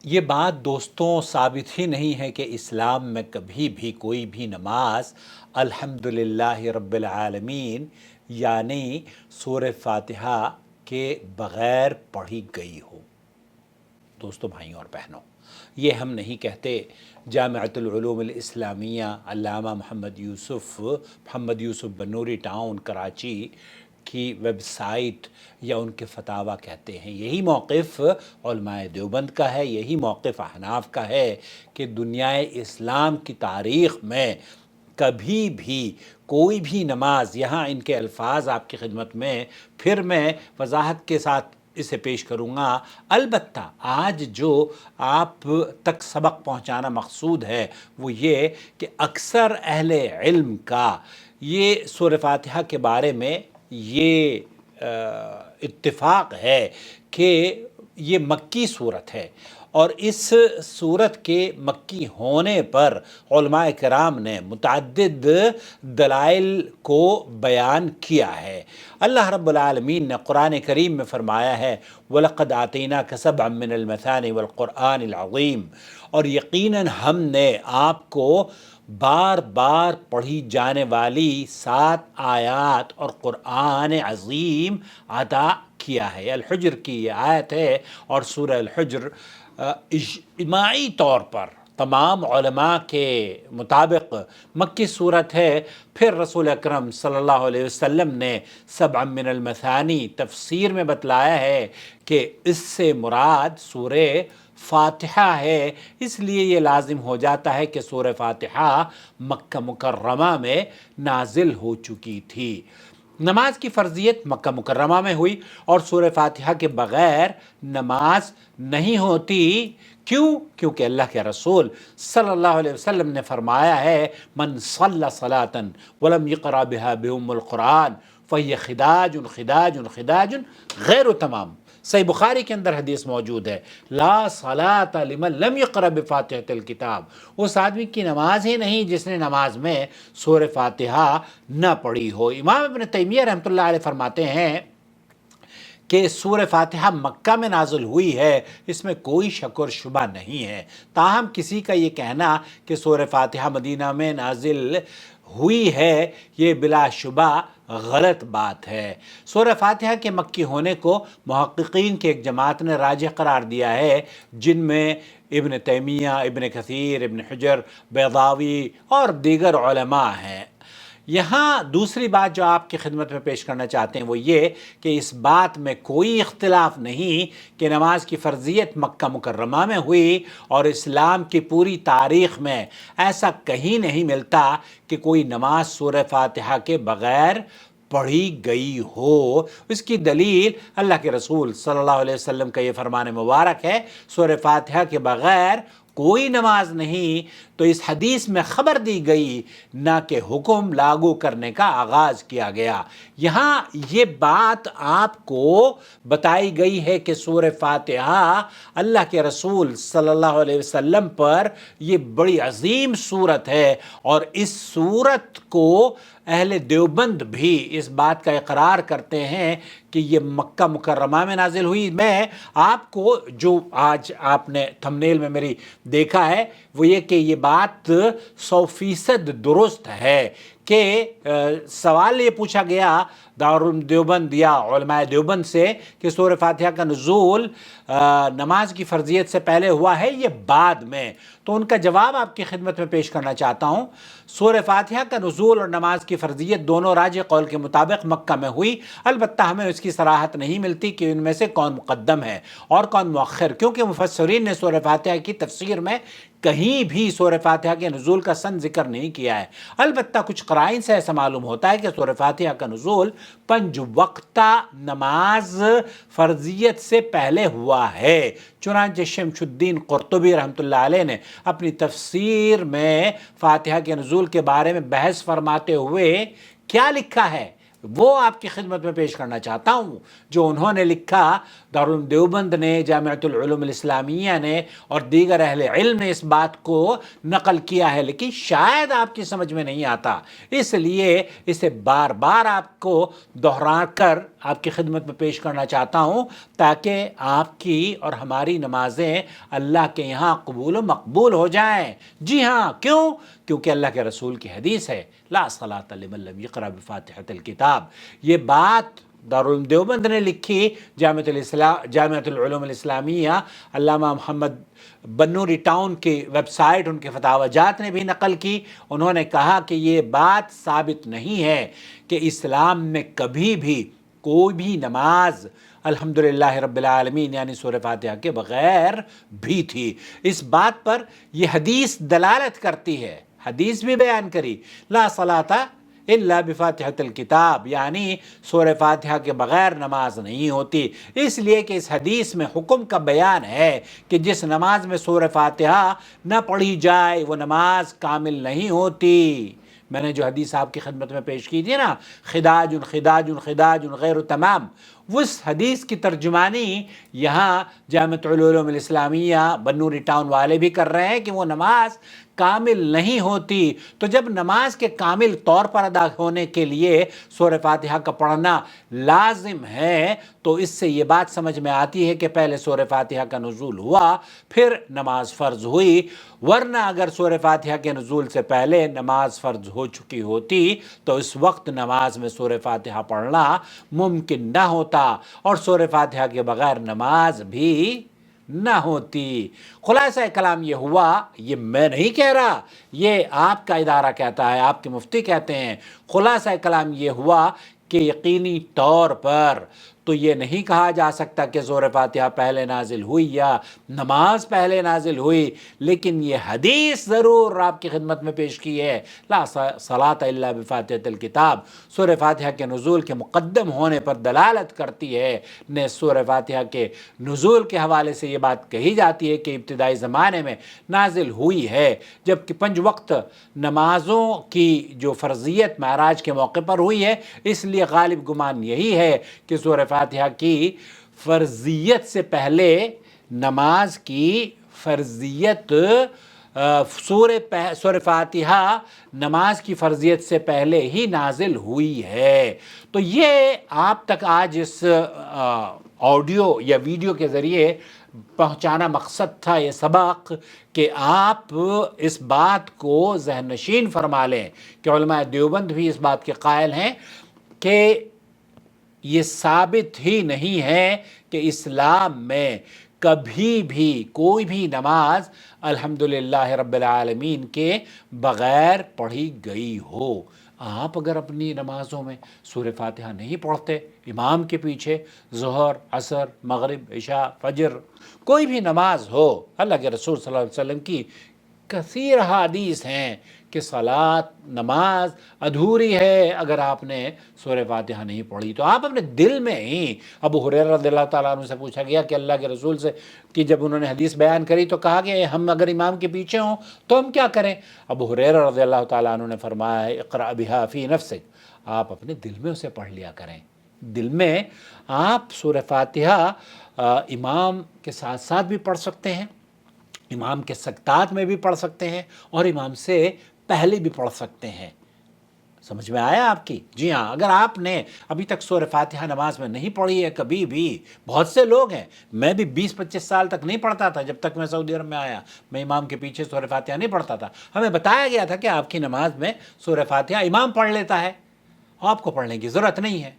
یہ بات دوستوں ثابت ہی نہیں ہے کہ اسلام میں کبھی بھی کوئی بھی نماز الحمدللہ رب العالمین یعنی سورہ فاتحہ کے بغیر پڑھی گئی ہو۔ دوستوں، بھائیوں اور بہنوں، یہ ہم نہیں کہتے۔ جامعۃ العلوم الاسلامیہ علامہ محمد یوسف بنوری ٹاؤن کراچی کی ویب سائٹ یا ان کے فتاویٰ کہتے ہیں۔ یہی موقف علماء دیوبند کا ہے، یہی موقف احناف کا ہے کہ دنیائے اسلام کی تاریخ میں کبھی بھی کوئی بھی نماز، یہاں ان کے الفاظ آپ کی خدمت میں پھر میں وضاحت کے ساتھ اسے پیش کروں گا۔ البتہ آج جو آپ تک سبق پہنچانا مقصود ہے وہ یہ کہ اکثر اہل علم کا یہ سورہ فاتحہ کے بارے میں یہ اتفاق ہے کہ یہ مکی صورت ہے، اور اس صورت کے مکی ہونے پر علماء کرام نے متعدد دلائل کو بیان کیا ہے۔ اللہ رب العالمین نے قرآن کریم میں فرمایا ہے وَلَقَدْ آتَيْنَاكَ سَبْعًا مِّنَ الْمَثَانِ وَالْقُرْآنِ الْعَظِيمِ، اور یقیناً ہم نے آپ کو بار بار پڑھی جانے والی 7 آیات اور قرآن عظیم عطا کیا ہے۔ الحجر کی یہ آیت ہے، اور سورہ الحجر اجتماعی طور پر تمام علماء کے مطابق مکی صورت ہے۔ پھر رسول اکرم صلی اللہ علیہ وسلم نے سبع من المثانی تفسیر میں بتلایا ہے کہ اس سے مراد سورہ فاتحہ ہے، اس لیے یہ لازم ہو جاتا ہے کہ سورہ فاتحہ مکہ مکرمہ میں نازل ہو چکی تھی۔ نماز کی فرضیت مکہ مکرمہ میں ہوئی، اور سورہ فاتحہ کے بغیر نماز نہیں ہوتی۔ کیوں؟ کیونکہ اللہ کے رسول صلی اللہ علیہ وسلم نے فرمایا ہے من صلی صلاۃ ولم یقرأ بها بأم القرآن فہی خداج خداج خداج غیر تمام۔ صحیح بخاری کے اندر حدیث موجود ہے لا صلاۃ لمن لم یقرأ بفاتحۃ الکتاب، اس آدمی کی نماز ہی نہیں جس نے نماز میں سورہ فاتحہ نہ پڑھی ہو۔ امام ابن تیمیہ رحمۃ اللہ علیہ فرماتے ہیں کہ سورہ فاتحہ مکہ میں نازل ہوئی ہے، اس میں کوئی شک اور شبہ نہیں ہے۔ تاہم کسی کا یہ کہنا کہ سورہ فاتحہ مدینہ میں نازل ہوئی ہے یہ بلا شبہ غلط بات ہے۔ سورہ فاتحہ کے مکی ہونے کو محققین کی ایک جماعت نے راجح قرار دیا ہے، جن میں ابن تیمیہ، ابن کثیر، ابن حجر، بیضاوی اور دیگر علماء ہیں۔ یہاں دوسری بات جو آپ کی خدمت میں پیش کرنا چاہتے ہیں وہ یہ کہ اس بات میں کوئی اختلاف نہیں کہ نماز کی فرضیت مکہ مکرمہ میں ہوئی، اور اسلام کی پوری تاریخ میں ایسا کہیں نہیں ملتا کہ کوئی نماز سورہ فاتحہ کے بغیر پڑھی گئی ہو۔ اس کی دلیل اللہ کے رسول صلی اللہ علیہ وسلم کا یہ فرمان مبارک ہے سورہ فاتحہ کے بغیر کوئی نماز نہیں، تو اس حدیث میں خبر دی گئی نہ کہ حکم لاگو کرنے کا آغاز کیا گیا۔ یہاں یہ بات آپ کو بتائی گئی ہے کہ سورہ فاتحہ اللہ کے رسول صلی اللہ علیہ وسلم پر یہ بڑی عظیم صورت ہے، اور اس صورت کو اہل دیوبند بھی اس بات کا اقرار کرتے ہیں کہ یہ مکہ مکرمہ میں نازل ہوئی۔ میں آپ کو جو آج آپ نے تھمبنیل میں میری دیکھا ہے وہ یہ کہ یہ بات 100% درست ہے کہ سوال یہ پوچھا گیا دارالعلوم دیوبند یا علماء دیوبند سے کہ سورہ فاتحہ کا نزول نماز کی فرضیت سے پہلے ہوا ہے یہ بعد میں، تو ان کا جواب آپ کی خدمت میں پیش کرنا چاہتا ہوں۔ سورہ فاتحہ کا نزول اور نماز کی فرضیت دونوں راجح قول کے مطابق مکہ میں ہوئی، البتہ ہمیں اس کی صراحت نہیں ملتی کہ ان میں سے کون مقدم ہے اور کون مؤخر، کیونکہ مفسرین نے سورہ فاتحہ کی تفسیر میں کہیں بھی سورہ فاتحہ کے نزول کا سن ذکر نہیں کیا ہے۔ البتہ کچھ قرائن سے ایسا معلوم ہوتا ہے کہ سورہ فاتحہ کا نزول 5 وقتہ نماز فرضیت سے پہلے ہوا ہے۔ چنانچہ شمس الدین قرطبی رحمۃ اللہ علیہ نے اپنی تفسیر میں فاتحہ کے نزول کے بارے میں بحث فرماتے ہوئے کیا لکھا ہے وہ آپ کی خدمت میں پیش کرنا چاہتا ہوں۔ جو انہوں نے لکھا، دارالعلوم دیوبند نے، جامعۃ العلوم الاسلامیہ نے اور دیگر اہل علم نے اس بات کو نقل کیا ہے، لیکن شاید آپ کی سمجھ میں نہیں آتا، اس لیے اسے بار بار آپ کو دہرا کر آپ کی خدمت میں پیش کرنا چاہتا ہوں تاکہ آپ کی اور ہماری نمازیں اللہ کے یہاں قبول و مقبول ہو جائیں۔ جی ہاں، کیوں؟ کیونکہ اللہ کے رسول کی حدیث ہے، لا صلاۃ لمن لم یقرأ بفاتحۃ الکتاب۔ یہ بات دارالعلوم دیوبند نے لکھی، جامعۃ العلوم الاسلامیہ، علامہ محمد بنوری ٹاؤن کی ویب سائٹ، ان کے فتاوی جات نے بھی نقل کی۔ انہوں نے کہا کہ یہ بات ثابت نہیں ہے کہ اسلام میں کبھی بھی کوئی بھی نماز الحمدللہ رب العالمین یعنی سورہ فاتحہ کے بغیر بھی تھی۔ اس بات پر یہ حدیث دلالت کرتی ہے، حدیث بھی بیان کری، لا صلاۃ الا بفاتحۃ الکتاب، یعنی سورہ فاتحہ کے بغیر نماز نہیں ہوتی۔ اس لیے کہ اس حدیث میں حکم کا بیان ہے کہ جس نماز میں سورہ فاتحہ نہ پڑھی جائے وہ نماز کامل نہیں ہوتی۔ میں نے جو حدیث آپ کی خدمت میں پیش کی تھی نا، خداج خداج خداج غیر تمام، اس حدیث کی ترجمانی یہاں جامعۃ العلوم الاسلامیہ بنوری ٹاؤن والے بھی کر رہے ہیں کہ وہ نماز کامل نہیں ہوتی۔ تو جب نماز کے کامل طور پر ادا ہونے کے لیے سورہ فاتحہ کا پڑھنا لازم ہے تو اس سے یہ بات سمجھ میں آتی ہے کہ پہلے سورہ فاتحہ کا نزول ہوا پھر نماز فرض ہوئی، ورنہ اگر سورہ فاتحہ کے نزول سے پہلے نماز فرض ہو چکی ہوتی تو اس وقت نماز میں سورہ فاتحہ پڑھنا ممکن نہ ہوتا اور سورہ فاتحہ کے بغیر نماز بھی نہ ہوتی۔ خلاصہ کلام یہ ہوا، یہ میں نہیں کہہ رہا، یہ آپ کا ادارہ کہتا ہے، آپ کے مفتی کہتے ہیں۔ خلاصہ کلام یہ ہوا کہ یقینی طور پر تو یہ نہیں کہا جا سکتا کہ سورہ فاتحہ پہلے نازل ہوئی یا نماز پہلے نازل ہوئی، لیکن یہ حدیث ضرور آپ کی خدمت میں پیش کی ہے، لا صلاۃ الا بفاتحۃ الکتاب، سورہ فاتحہ کے نزول کے مقدم ہونے پر دلالت کرتی ہے۔ نے سورہ فاتحہ کے نزول کے حوالے سے یہ بات کہی جاتی ہے کہ ابتدائی زمانے میں نازل ہوئی ہے، جبکہ 5 وقت نمازوں کی جو فرضیت معراج کے موقع پر ہوئی ہے، اس لیے غالب گمان یہی ہے کہ سورہ فاتحہ کی فرضیت سے پہلے نماز کی فرضیت سورہ فاتحہ نماز کی فرضیت سے پہلے ہی نازل ہوئی ہے۔ تو یہ آپ تک آج اس آڈیو یا ویڈیو کے ذریعے پہنچانا مقصد تھا، یہ سبق، کہ آپ اس بات کو ذہن نشین فرما لیں کہ علماء دیوبند بھی اس بات کے قائل ہیں کہ یہ ثابت ہی نہیں ہے کہ اسلام میں کبھی بھی کوئی بھی نماز الحمدللہ رب العالمین کے بغیر پڑھی گئی ہو۔ آپ اگر اپنی نمازوں میں سورہ فاتحہ نہیں پڑھتے، امام کے پیچھے ظہر، عصر، مغرب، عشاء، فجر، کوئی بھی نماز ہو، اللہ کے رسول صلی اللہ علیہ وسلم کی کثیر حدیث ہیں کہ نماز ادھوری ہے اگر آپ نے سورہ فاتحہ نہیں پڑھی۔ تو آپ اپنے دل میں ہی، ابو ہریرہ رضی اللہ تعالیٰ عنہ سے پوچھا گیا کہ اللہ کے رسول سے کہ جب انہوں نے حدیث بیان کری تو کہا کہ ہم اگر امام کے پیچھے ہوں تو ہم کیا کریں؟ ابو ہریرہ رضی اللہ تعالیٰ عنہ نے فرمایا ہے اقرأ بہا فی نفسک، آپ اپنے دل میں اسے پڑھ لیا کریں۔ دل میں آپ سورہ فاتحہ امام کے ساتھ ساتھ بھی پڑھ سکتے ہیں، امام کے سکتات میں بھی پڑھ سکتے ہیں اور امام سے پہلے بھی پڑھ سکتے ہیں۔ سمجھ میں آیا آپ کی؟ جی ہاں، اگر آپ نے ابھی تک سورہ فاتحہ نماز میں نہیں پڑھی ہے کبھی بھی، بہت سے لوگ ہیں، میں بھی 20-25 سال تک نہیں پڑھتا تھا، جب تک میں سعودی عرب میں آیا میں امام کے پیچھے سورہ فاتحہ نہیں پڑھتا تھا۔ ہمیں بتایا گیا تھا کہ آپ کی نماز میں سورہ فاتحہ امام پڑھ لیتا ہے، آپ کو پڑھنے کی ضرورت نہیں ہے۔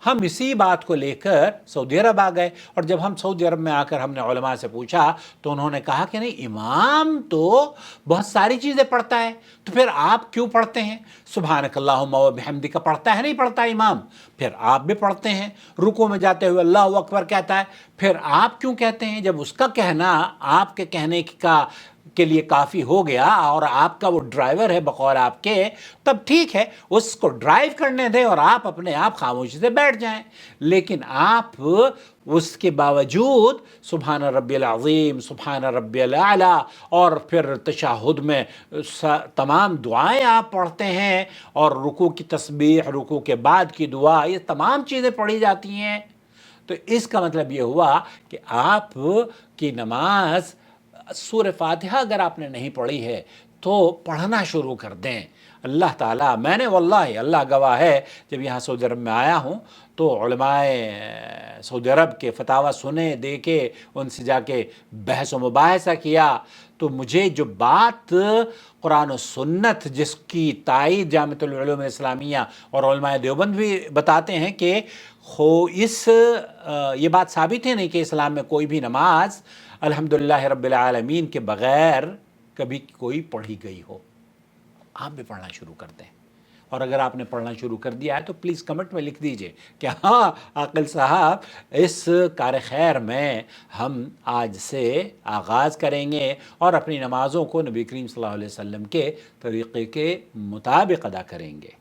ہم اسی بات کو لے کر سعودی عرب آ گئے، اور جب ہم سعودی عرب میں آ کر ہم نے علماء سے پوچھا تو انہوں نے کہا کہ نہیں، امام تو بہت ساری چیزیں پڑھتا ہے، تو پھر آپ کیوں پڑھتے ہیں؟ سبحانک اللہم و بحمدک پڑھتا ہے نہیں پڑھتا امام؟ پھر آپ بھی پڑھتے ہیں، رکوع میں جاتے ہوئے اللہ اکبر کہتا ہے، پھر آپ کیوں کہتے ہیں؟ جب اس کا کہنا آپ کے کہنے کے لیے کافی ہو گیا اور آپ کا وہ ڈرائیور ہے بقول آپ کے، تب ٹھیک ہے، اس کو ڈرائیو کرنے دیں اور آپ اپنے آپ خاموشی سے بیٹھ جائیں۔ لیکن آپ اس کے باوجود سبحان ربی العظیم، سبحان ربی الاعلیٰ، اور پھر تشہد میں تمام دعائیں آپ پڑھتے ہیں، اور رکوع کی تسبیح، رکوع کے بعد کی دعا، یہ تمام چیزیں پڑھی جاتی ہیں۔ تو اس کا مطلب یہ ہوا کہ آپ کی نماز سورہ فاتحہ اگر آپ نے نہیں پڑھی ہے تو پڑھنا شروع کر دیں۔ اللہ تعالیٰ، میں نے واللہ اللہ گواہ ہے جب یہاں سعودی عرب میں آیا ہوں تو علماء سعودی عرب کے فتاویٰ سنے، دیکھے، ان سے جا کے بحث و مباحثہ کیا، تو مجھے جو بات قرآن و سنت جس کی تائید جامعۃ العلوم الاسلامیہ اور علماء دیوبند بھی بتاتے ہیں کہ یہ بات ثابت ہے نہیں کہ اسلام میں کوئی بھی نماز الحمدللہ رب العالمین کے بغیر کبھی کوئی پڑھی گئی ہو۔ آپ بھی پڑھنا شروع کر دیں، اور اگر آپ نے پڑھنا شروع کر دیا ہے تو پلیز کمنٹ میں لکھ دیجئے کہ ہاں عاقل صاحب، اس کار خیر میں ہم آج سے آغاز کریں گے اور اپنی نمازوں کو نبی کریم صلی اللہ علیہ وسلم کے طریقے کے مطابق ادا کریں گے۔